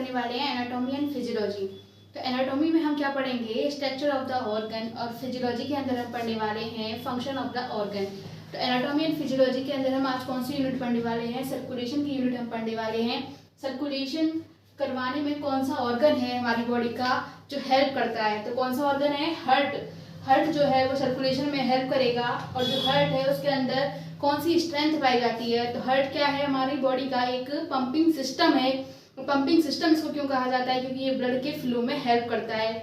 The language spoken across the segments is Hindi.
करने वाले हैं एनाटॉमी एंड फिजियोलॉजी। तो एनाटॉमी में हम क्या पढ़ेंगे, स्ट्रक्चर ऑफ द ऑर्गन, और फिजियोलॉजी के अंदर हम पढ़ने वाले हैं फंक्शन ऑफ द ऑर्गन। तो एनाटॉमी एंड फिजियोलॉजी के अंदर हम आज कौन सी यूनिट पढ़ने वाले हैं, सर्कुलेशन की यूनिट हम पढ़ने वाले हैं। सर्कुलेशन करवाने में कौन सा ऑर्गन है हमारी बॉडी का जो हेल्प करता है, तो कौन सा ऑर्गन है, हार्ट। हार्ट जो है वो सर्कुलेशन में हेल्प करेगा, और जो हार्ट है उसके अंदर कौन सी स्ट्रेंथ पाई जाती है, तो हार्ट क्या है, हमारी बॉडी का एक पंपिंग सिस्टम है। पंपिंग सिस्टम इसको क्यों कहा जाता है, क्योंकि ये ब्लड के फ्लो में हेल्प करता है।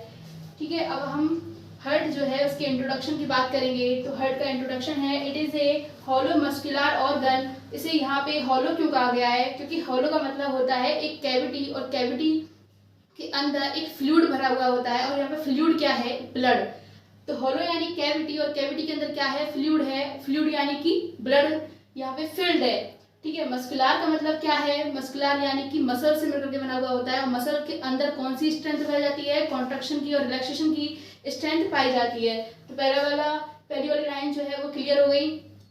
ठीक है, अब हम हार्ट जो है उसके इंट्रोडक्शन की बात करेंगे। तो हार्ट का इंट्रोडक्शन है, it is a hollow muscular organ. इसे यहाँ पे हॉलो क्यों कहा गया है, क्योंकि हॉलो का मतलब होता है एक कैविटी, और कैविटी के अंदर एक फ्लूइड भरा हुआ होता है, और यहाँ पे फ्लूइड क्या है, ब्लड। तो हॉलो यानी कैविटी, और कैविटी के अंदर क्या है, फ्लूइड है। फ्लूइड यानी कि ब्लड यहाँ पे फिल्ड है। ठीक है, मस्कुलर का मतलब क्या है, मस्कुलर यानी कि मसल से मिलकर के बना हुआ होता है, और मसल के अंदर कौन सी स्ट्रेंथ पाई जाती है, कॉन्ट्रैक्शन की और रिलैक्सेशन की स्ट्रेंथ पाई जाती है। तो पहली वाली लाइन जो है वो क्लियर हो गई।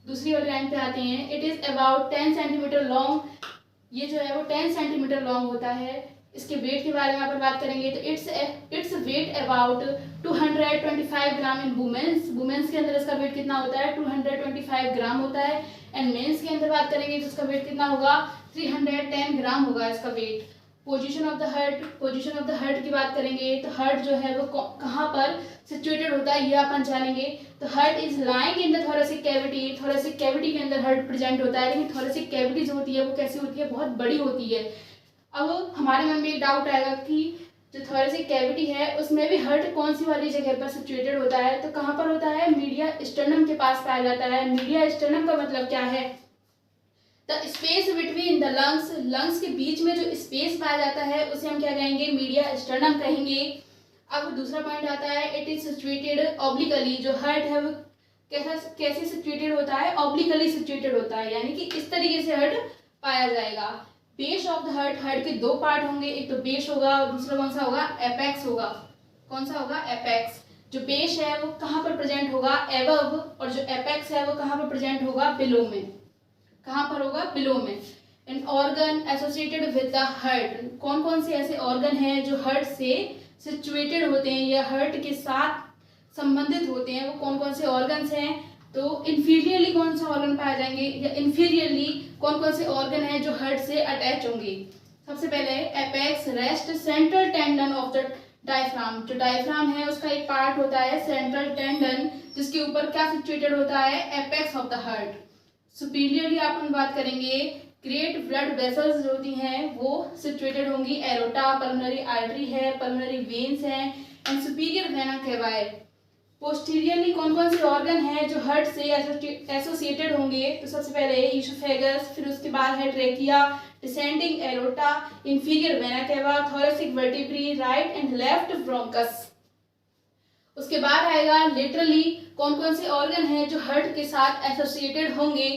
दूसरी वाली लाइन पे आते हैं, it is about 10 centimetre long. ये जो है वो 10 सेंटीमीटर लॉन्ग होता है। इसके वेट के बारे में यहाँ पर बात करेंगे, तो it's weight about 225 gram in women's. Women's के अंदर इसका वेट कितना होता है, 225 ग्राम होता है। एंड मेंस के अंदर बात करेंगे तो इसका वेट कितना होगा, 310 ग्राम होगा इसका weight. Position of the heart की बात करेंगे, तो हार्ट जो है वो कहाँ पर सिचुएटेड होता है ये अपन जानेंगे। तो heart is lying in the thoracic cavity. Thoracic cavity के अंदर हार्ट प्रेजेंट होता है, लेकिन थोरेसिक कैविटी जो होती है वो कैसी होती है, बहुत बड़ी होती है। अब हमारे मन में एक डाउट आएगा कि जो थोरेसिक कैविटी है उसमें भी हार्ट कौन सी वाली जगह पर सिचुएटेड होता है, तो कहाँ पर होता है, मीडिया स्टर्नम के पास पाया जाता है। मीडिया स्टर्नम का मतलब क्या है, the space between the lungs. Lungs के बीच में जो स्पेस पाया जाता है उसे हम क्या कहेंगे, मीडिया स्टर्नम कहेंगे। अब दूसरा पॉइंट आता है, इट इज सिचुएटेड ऑब्लिकली। जो हार्ट है वो कैसे सिचुएटेड होता है, ऑब्लिकली सिचुएटेड होता है, यानी कि इस तरीके से हार्ट पाया जाएगा। Base of the heart, heart के दो पार्ट होंगे, एक तो बेस होगा और दूसरा कौन सा होगा, एपेक्स होगा। कौन सा होगा, एपेक्स। जो बेस है वो कहाँ पर प्रेजेंट होगा, एबव, और जो एपेक्स है वो कहाँ पर प्रेजेंट होगा, बिलो में। कहाँ पर होगा, बिलो में। An organ associated with the heart. कौन कौन से ऐसे ऑर्गन हैं जो हार्ट से सिचुएटेड होते हैं या हार्ट के साथ संबंधित होते हैं, वो कौन कौन से ऑर्गन्स हैं। तो इंफीरियरली कौन सा ऑर्गन पाए जाएंगे, या इंफीरियरली कौन कौन से ऑर्गन हैं जो हार्ट से अटैच होंगे। सबसे पहले apex, rest, central tendon of the diaphragm. जो डायफ्राम है उसका एक पार्ट होता है सेंट्रल टेंडन, जिसके ऊपर क्या सिचुएटेड होता है, apex of the heart. Superiorly अपन बात करेंगे, ग्रेट ब्लड वेसल्स जो होती हैं वो सिचुएटेड होंगी, एरोटा, पल्मोनरी आर्टरी है, पल्मोनरी वेन्स हैं, एंड सुपीरियर वेना केवाए। पोस्टीरियरली कौन कौन से ऑर्गन हैं जो हार्ट से एसोसिएटेड होंगे, तो सबसे पहले ईसोफेगस, फिर उसके बाद है trachea, descending aorta, inferior vena cava, thoracic vertebrae, right and left bronchus. उसके बाद आएगा लेटरली कौन कौन से ऑर्गन हैं जो हार्ट के साथ एसोसिएटेड होंगे।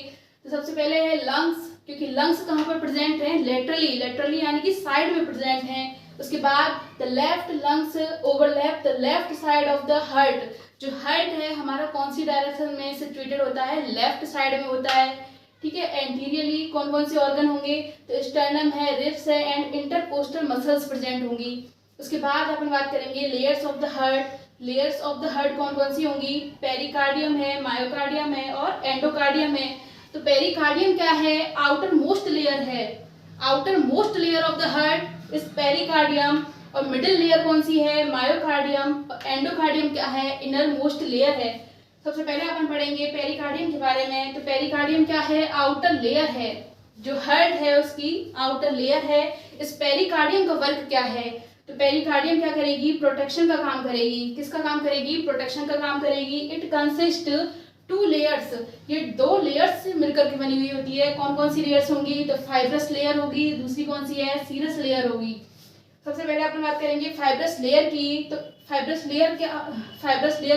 तो सबसे पहले है लंग्स, क्योंकि लंग्स कहाँ पर प्रेजेंट हैं, लेटरली यानी कि साइड में प्रेजेंट हैं। उसके बाद the left lungs overlap the left side of the heart. जो हार्ट है हमारा कौन सी डायरेक्शन में सिचुएटेड होता है, लेफ्ट साइड में होता है। ठीक है, एंटीरियरली कौन कौन से ऑर्गन होंगे, तो स्टर्नम है, रिब्स है, एंड इंटरकोस्टल मसल्स प्रेजेंट होंगी। उसके बाद अपन बात करेंगे layers of the heart. Layers of the heart कौन कौन सी होंगी, पेरिकार्डियम है, मायोकार्डियम है और एंडोकार्डियम है। तो पेरिकार्डियम क्या है, आउटर मोस्ट लेयर है, outer most layer of the heart इस पेरिकार्डियम, और मिडिल लेयर कौन सी है, मायोकार्डियम। एंडोकार्डियम क्या है, इनर मोस्ट लेयर है। सबसे पहले अपन पढ़ेंगे पेरिकार्डियम के बारे में। तो पेरिकार्डियम क्या है, आउटर लेयर है, जो हार्ट है उसकी आउटर लेयर है। इस पेरिकार्डियम का वर्क क्या है, तो पेरिकार्डियम क्या करेगी, प्रोटेक्शन का काम करेगी। किसका काम करेगी, प्रोटेक्शन का काम करेगी। इट कंसिस्ट 2 लेयर्स, ये 2 लेयर्स से मिलकर के बनी हुई होती है। कौन कौन सी लेयर्स होंगी, तो फाइब्रस लेयर होगी, दूसरी कौन सी है, सीरस लेयर होगी। सबसे पहले अपन बात करेंगे फाइब्रस लेयर की। तो फाइब्रस लेयर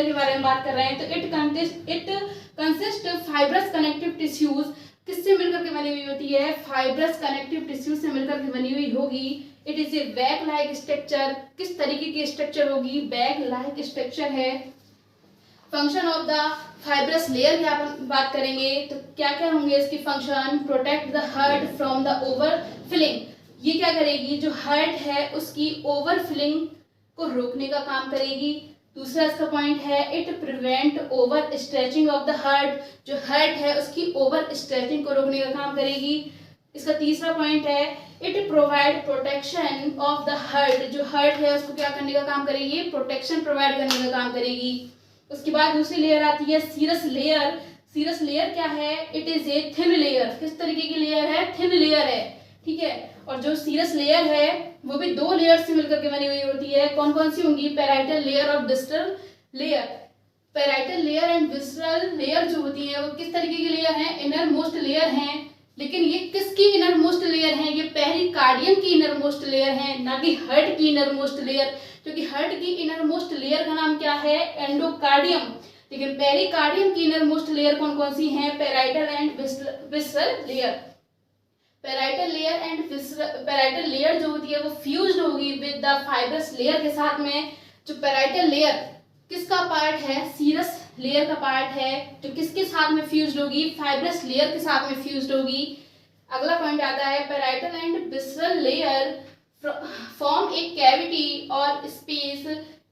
के बारे में बात कर रहे हैं। तो it consist fibrous connective tissues. किससे मिलकर के बनी हुई होती है, फाइब्रस कनेक्टिव टिश्यूज से मिलकर के बनी हुई होगी। It is a bag like structure. किस तरीके की स्ट्रक्चर होगी, बैग लाइक स्ट्रक्चर है। Function of the fibrous layer की अपन बात करेंगे तो क्या क्या होंगे इसकी function, protect the heart from the overfilling. ये क्या करेगी, जो हार्ट है उसकी ओवरफ्लिंग को रोकने का काम करेगी। दूसरा इसका पॉइंट है it prevent over stretching of the heart, जो हार्ट है उसकी ओवर स्ट्रेचिंग को रोकने का काम करेगी। इसका तीसरा पॉइंट है it provide protection of the heart, जो हार्ट है उसको क्या करने का काम करेगी, प्रोटेक्शन प्रोवाइड करने का काम करेगी। उसके बाद दूसरी लेयर आती है सीरस लेयर। सीरस लेयर क्या है, it is a thin layer. किस तरीके की लेयर है, थिन लेयर है, ठीक है। और जो सीरस लेयर है वो भी दो लेयर से मिलकर के बनी हुई होती है। कौन कौन सी होंगी, पैराइटल लेयर और विस्ट्रल layer. Parietal layer and visceral layer जो होती है वो किस तरीके की लेयर है, इनर मोस्ट लेयर है। लेकिन ये किसकी इनर मोस्ट लेयर है, ये पेरिकार्डियम की इनर मोस्ट लेयर है, ना कि हार्ट की इनर मोस्ट लेयर। क्योंकि हार्ट की इनर मोस्ट लेयर का नाम क्या है, एंडोकार्डियम। लेकिन पेरिकार्डियम की इनर मोस्ट लेयर कौन कौन सी है, parietal and visceral layer. Parietal layer जो होती है वो फ्यूज्ड होगी विद द फाइब्रस लेयर के साथ में। जो पैराइटल लेयर किसका पार्ट है, सीरस लेयर का पार्ट है, जो किसके साथ में फ्यूज्ड होगी, फाइब्रस लेयर के साथ में फ्यूज्ड होगी। अगला पॉइंट आता है parietal and visceral layer form a cavity और space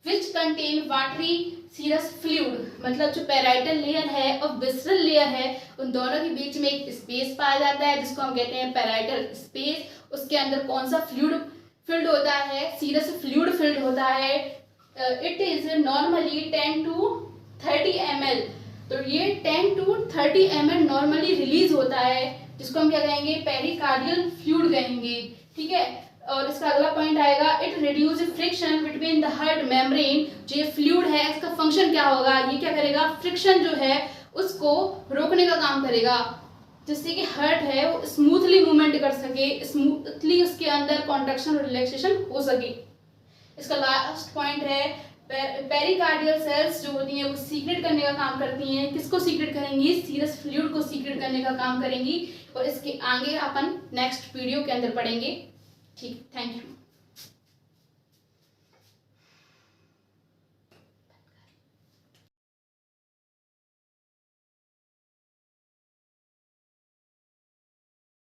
which contain watery serous fluid. मतलब जो पैराइटल लेयर है और विस्ट्रल लेयर है उन दोनों के बीच में एक स्पेस पाया जाता है जिसको हम कहते हैं पैराइटल स्पेस। उसके अंदर कौन सा फ्लूइड फिल्ड होता है, सीरस फ्लूइड फिल्ड होता है। It is normally 10 to 30 ml। तो ये 10 to 30 ml नॉर्मली रिलीज होता है, जिसको हम क्या कहेंगे, पेरिकार्डियल फ्लूइड कहेंगे, ठीक है। और इसका अगला पॉइंट आएगा it reduce friction between the heart membrane. जो ये फ्लूइड है इसका फंक्शन क्या होगा, ये क्या करेगा, फ्रिक्शन जो है उसको रोकने का काम करेगा, जिससे कि हार्ट है वो स्मूथली मूवमेंट कर सके, स्मूथली उसके अंदर कॉन्ट्रैक्शन और रिलैक्सेशन हो सके। इसका लास्ट पॉइंट है पेरिकार्डियल सेल्स जो होती हैं वो सीक्रेट करने का काम करती हैं। किसको सीक्रेट करेंगी, सीरस फ्लूइड को सीक्रेट करने का काम करेंगी। और इसके आगे अपन नेक्स्ट वीडियो के अंदर पढ़ेंगे। ठीक, थैंक यू।